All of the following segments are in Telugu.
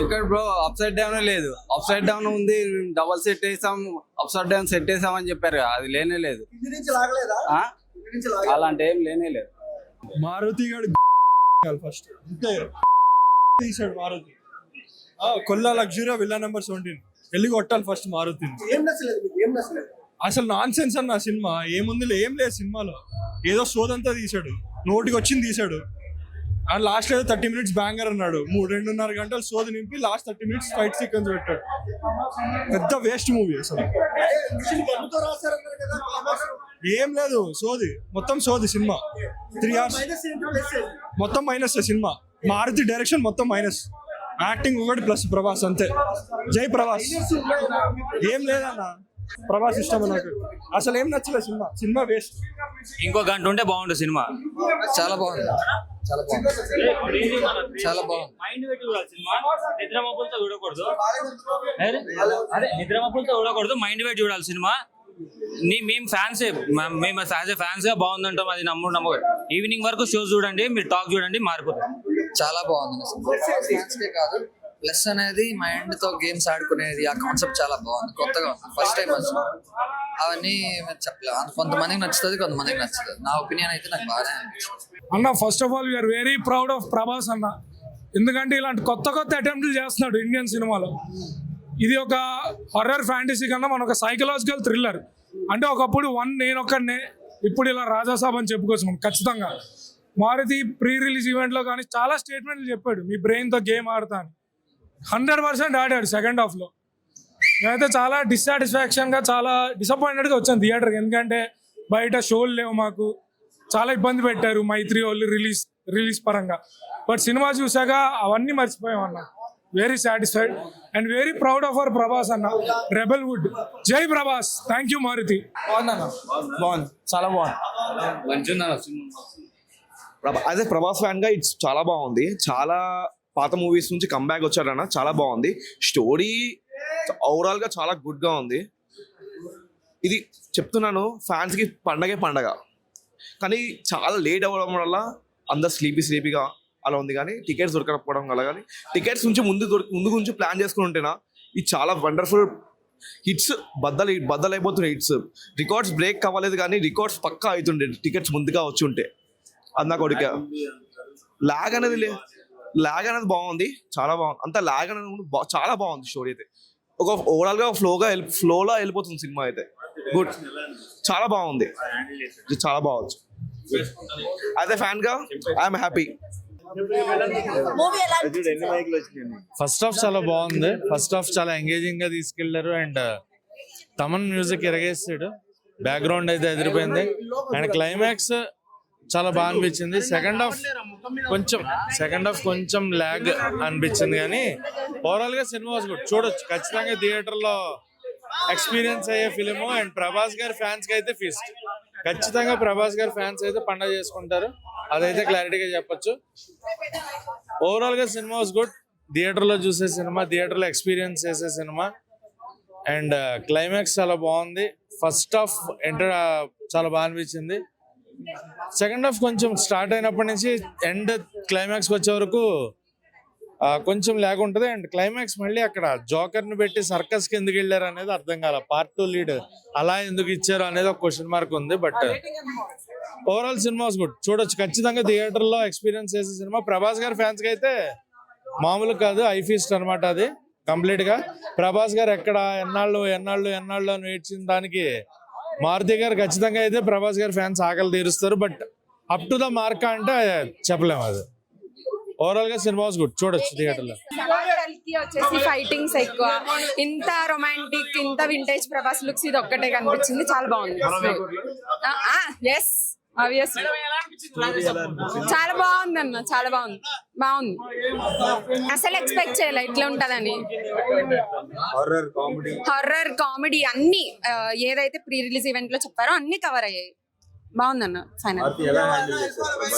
ఇక్కడ బ్రో అప్ సైడ్ డౌన్ లేదు, అప్ సైడ్ డౌన్ ఉంది, డబల్ సెట్ వేసాం, అప్ సైడ్ డౌన్ సెట్ వేసాం అని చెప్పారు కదా, అది లేనే లేదు. అలాంటి ఏం లేనే లేదు. మారుతి గారు ఫస్ట్ తీసాడు. మారుతి కొల్లా లగ్జరీ విల్లా నెంబర్ 17 వెళ్ళి కొట్టాలి ఫస్ట్ మారుతి. అసలు నాన్ సెన్స్ అన్న సినిమా. ఏముంది, ఏం లేదు సినిమాలో. ఏదో సోదంతా తీసాడు, నోటికి వచ్చింది తీసాడు. అండ్ లాస్ట్ ఏదో 30 minutes బ్యాంగర్ అన్నాడు. 2.5 గంటలు సోది నింపి లాస్ట్ 30 minutes ఫైట్ సీక్వెన్స్ పెట్టాడు. పెద్ద వేస్ట్ మూవీ అసలు. ఏం లేదు, సోది, మొత్తం సోది సినిమా. 3 hours మొత్తం మైనస్ సినిమా. మారుతి డైరెక్షన్ మొత్తం మైనస్, యాక్టింగ్ ఒకటి ప్లస్ ప్రభాస్ అంతే. జై ప్రభాస్. ఏం లేదన్న, ప్రభాస్ ఇష్టం నాకు. అసలు ఏం నచ్చలేదు సినిమా. Cinema waste. ఇంకో గంట ఉంటే బాగుంటుంది సినిమా. చాలా బాగుంది, చాలా బాగుంది, చాలా బాగుంది. నిద్రమప్పులతో చూడకూడదు, అదే నిద్రమప్పులతో చూడకూడదు, మైండ్ పెట్టి చూడాలి సినిమా. మేము ఫ్యాన్స్, మేము యాజ్ ఏ ఫ్యాన్స్ గా బాగుందంటాం, అది నమ్మకం. ఈవినింగ్ వరకు షోస్ చూడండి, మీరు టాక్ చూడండి, మారిపోతుంది. చాలా బాగుంది. ఫ్యాన్స్కే కాదు, ప్లస్ అనేది మైండ్ తో గేమ్స్ ఆడుకునేది, ఆ కాన్సెప్ట్ చాలా బాగుంది, కొత్తగా ఉంది. ఫస్ట్ టైం వచ్చింది. అవన్నీ చెప్పలేదు. కొంతమందికి నచ్చుతుంది, కొంతమందికి నచ్చుతుంది. నా ఒపీనియన్ అయితే నాకు బాగానే అనిపించింది అన్న. First of all we are very proud of Prabhas అన్న. ఎందుకంటే ఇలాంటి కొత్త అటెంప్ట్లు చేస్తున్నాడు ఇండియన్ సినిమాలో. ఇది ఒక హర్రర్ ఫ్యాంటసీ కన్నా మన ఒక సైకలాజికల్ థ్రిల్లర్. అంటే ఒకప్పుడు నేను ఒక్కడనే, ఇప్పుడు ఇలా రాజాసాబ్ అని చెప్పుకోవచ్చు మనం ఖచ్చితంగా. మారుతి ప్రీ రిలీజ్ ఈవెంట్లో కానీ చాలా స్టేట్మెంట్లు చెప్పాడు, మీ బ్రెయిన్తో గేమ్ ఆడతా అని. 100% ఆడాడు సెకండ్ హాఫ్లో. నేనైతే చాలా డిస్సాటిస్ఫాక్షన్గా, చాలా డిసప్పాయింటెడ్గా వచ్చాను థియేటర్కి. ఎందుకంటే బయట షోలు లేవు, మాకు చాలా ఇబ్బంది పెట్టారు మైత్రి వాళ్ళు రిలీజ్ పరంగా. బట్ సినిమా చూసాక అవన్నీ మర్చిపోయాం అన్న. Very satisfied and very proud of our Prabhas అన్న. Rebel wood. జై ప్రభాస్. Thank you Maruti. బాగుంది, చాలా బాగుంది. అదే ప్రభాస్ ఫ్యాన్ గా ఇట్స్ చాలా బాగుంది. చాలా పాత మూవీస్ నుంచి కంబ్యాక్ వచ్చారన్న, చాలా బాగుంది. స్టోరీ ఓవరాల్ గా చాలా గుడ్ గా ఉంది. ఇది చెప్తున్నాను, ఫ్యాన్స్ కి పండగ. కానీ చాలా లేట్ అవ్వడం వల్ల అందరు స్లీపీగా అలా ఉంది. కానీ టికెట్స్ దొరకకపోవడం వల్ల, కానీ టికెట్స్ నుంచి ముందు గురించి ప్లాన్ చేసుకుని ఉంటేనా ఇది చాలా వండర్ఫుల్ హిట్స్. బద్దలైపోతున్నాయి హిట్స్. రికార్డ్స్ బ్రేక్ అవ్వలేదు, కానీ రికార్డ్స్ పక్కా అవుతుండే టికెట్స్ ముందుగా వచ్చి ఉంటే. అది నా కొడుక. లాగ్ అనేది బాగుంది, చాలా బాగుంది. అంత లాగ్ అనేది చాలా బాగుంది. స్టోరీ అయితే ఒక ఓవరాల్ గా ఫ్లోలో వెళ్ళిపోతుంది సినిమా అయితే. గుడ్, చాలా బాగుంది, చాలా బాగుంది. అయితే ఫ్యాన్ గా ఐఎమ్ హ్యాపీ. ఫస్ట్ హాఫ్ చాలా బాగుంది. ఫస్ట్ హాఫ్ చాలా ఎంగేజింగ్ గా తీసుకెళ్లారు. అండ్ తమన్ మ్యూజిక్ ఎరగేస్తాడు. బ్యాక్గ్రౌండ్ అయితే ఎదిరిపోయింది. అండ్ క్లైమాక్స్ చాలా బాగా అనిపించింది. సెకండ్ హాఫ్ కొంచెం ల్యాగ్ అనిపించింది, కానీ ఓవరాల్ గా సినిమా చూడొచ్చు ఖచ్చితంగా. థియేటర్ లో ఎక్స్పీరియన్స్ అయ్యే ఫిలిం. అండ్ ప్రభాస్ గారి ఫ్యాన్స్ కి అయితే ఫీస్ట్. ఖచ్చితంగా ప్రభాస్ గారి ఫ్యాన్స్ అయితే పండగ చేసుకుంటారు, అదైతే క్లారిటీగా చెప్పొచ్చు. ఓవరాల్ గా సినిమా వాస్ గుడ్. థియేటర్ లో చూసే సినిమా, థియేటర్ లో ఎక్స్పీరియన్స్ చేసే సినిమా. అండ్ క్లైమాక్స్ చాలా బాగుంది. ఫస్ట్ హాఫ్ చాలా బాగా అనిపించింది. సెకండ్ హాఫ్ కొంచెం స్టార్ట్ అయినప్పటి నుంచి ఎండ్ క్లైమాక్స్ వచ్చే వరకు కొంచెం ల్యాగ్ ఉంటుంది. అండ్ క్లైమాక్స్ మళ్ళీ అక్కడ జోకర్ ని పెట్టి సర్కస్ కి ఎందుకు వెళ్ళారు అనేది అర్థం కాల. పార్ట్ 2 లీడ్ అలా ఎందుకు ఇచ్చారు అనేది ఒక క్వశ్చన్ మార్క్ ఉంది. బట్ ఓవరాల్ సినిమా గుడ్, చూడొచ్చు ఖచ్చితంగా. థియేటర్ లో ఎక్స్పీరియన్స్ చేసే సినిమా. ప్రభాస్ గారి ఫ్యాన్స్ కి అయితే మామూలు కాదు, ఐ ఫీస్ట్ అనమాట అది కంప్లీట్ గా. ప్రభాస్ గారు ఎక్కడ ఎన్నాళ్ళు అని ఏడ్చిన దానికి మారుతి గారు ఖచ్చితంగా అయితే ప్రభాస్ గారి ఫ్యాన్స్ ఆకలి తీరుస్తారు. But up to the mark అంటే చెప్పలేము. అది ఓవరాల్ గా సినిమా గుడ్, చూడొచ్చు థియేటర్ లో. వచ్చేసి ఫైటింగ్స్ ఎక్కువ, ఇంత రొమాంటిక్, ఇంత వింటేజ్ ప్రభాస్ లుక్స్ ఇది ఒక్కటే కనిపించింది. చాలా బాగుంది. ఎస్ ఆబ్వియస్లీ చాలా బాగుంది అన్న, చాలా బాగుంది. అసలు ఎక్స్పెక్ట్ చేయలే ఇట్లా ఉంటదని. హర్రర్ కామెడీ అన్ని ఏదైతే ప్రీ రిలీజ్ ఈవెంట్ లో చెప్పారో అన్ని కవర్ అయ్యాయి. బాగుందన్న. Final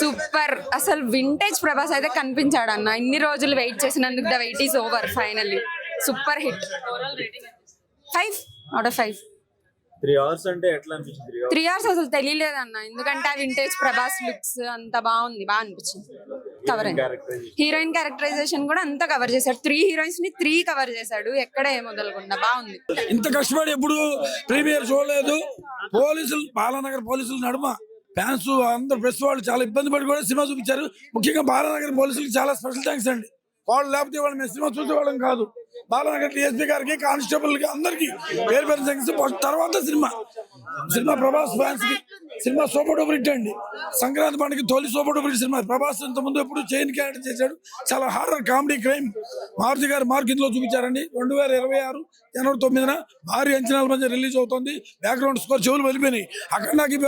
super. అసలు వింటేజ్ ప్రభాస్ అయితే కనిపించాడు అన్న. ఇన్ని రోజులు వెయిట్ చేసినందుకు the wait is over. Finally super hit. 5/5. 3 hours అంటే ఎట్లా అనిపించింది? 3 hours అసలు తెలియలేదు అన్న, ఎందుకంటే ఆ వింటేజ్ ప్రభాస్ లుక్స్ అంత బాగుంది, బాగా అనిపించింది. కవర్ అయింది. హీరోయిన్ క్యారెక్టరైజేషన్ కూడా అంతా కవర్ చేశాడు. 3 హీరోయిన్స్ ని 3 కవర్ చేశాడు. ఎక్కడ ఏం వదలకుండా బాగుంది. ఇంత కష్టపడి ఎప్పుడు ప్రీమియర్ చూడలేదు. పోలీసులు బాలానగర్ పోలీసులు నడుమ ఫ్యాన్స్ అందరు ప్రెస్ వాళ్ళు చాలా ఇబ్బంది పడి కూడా సినిమా చూపించారు. ముఖ్యంగా బాలానగర్ పోలీసులకి చాలా స్పెషల్ థ్యాంక్స్ అండి. వాళ్ళు లేకపోతే వాళ్ళు మేము సినిమా చూసేవాళ్ళం కాదు. బాలానగర్ డిఎస్పీ గారికి, కానిస్టేబుల్ కి అందరికి పేరు పేరు థ్యాంక్స్. తర్వాత సినిమా ప్రభాస్ ఫ్యాన్స్ కి సినిమా సూపర్ డూపర్ హిట్ అండి. సంక్రాంతి పండుగ తొలి super duper hit cinema. Prabhas ఇంత ముందు ఎప్పుడు చైన్ క్యారెక్టర్ చేశాడు. చాలా హారర్ కామెడీ క్రైమ్ మారుతి గారు మార్క్ ఇందులో చూపించారండి. 2026 జనవరి 9న భారీ అంచనాల మధ్య రిలీజ్ అవుతుంది. బ్యాక్గ్రౌండ్ స్కోర్ చెవులు వెళ్ళిపోయినాయి. అక్కడ నాకు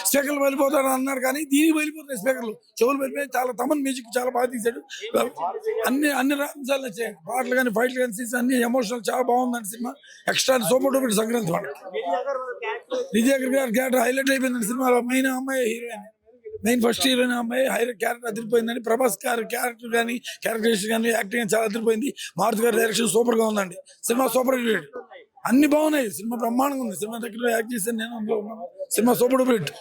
స్పీకర్లు వెళ్ళిపోతాడు అన్నారు కానీ దీనికి వెళ్ళిపోతున్నాయి స్పీకర్లు, చెవులు వెళ్ళిపోయి. చాలా తమన్ మ్యూజిక్ చాలా బాగా తీశాడు. అన్ని అంశాలు నచ్చాయి. పాటలు కానీ ఫైట్లు కానీ సీన్స్ అన్ని ఎమోషనల్ చాలా బాగుందండి cinema. Extra super duper Sankranti పండుగ. విజయ్ గారి క్యారెక్టర్ హైలైట్ అయిపోయిందండి సినిమాలో. మెయిన్ అమ్మాయి హీరోయిన్, మెయిన్ ఫస్ట్ హీరోయిన్ అమ్మాయి క్యారెక్టర్ అదిరిపోయిందండి. ప్రభాస్ గారి క్యారెక్టర్ కానీ క్యారెక్టరైజేషన్ కానీ యాక్టింగ్ చాలా అదిరిపోయింది. మారుతి గారి డైరెక్షన్ సూపర్ గా ఉందండి. Cinema super hit. అన్ని బాగున్నాయి. సినిమా బ్రహ్మాండంగా ఉంది. సినిమా దగ్గర యాక్ట్ చేశాను నేను, అందులో ఉన్నాను. Cinema super duper hit.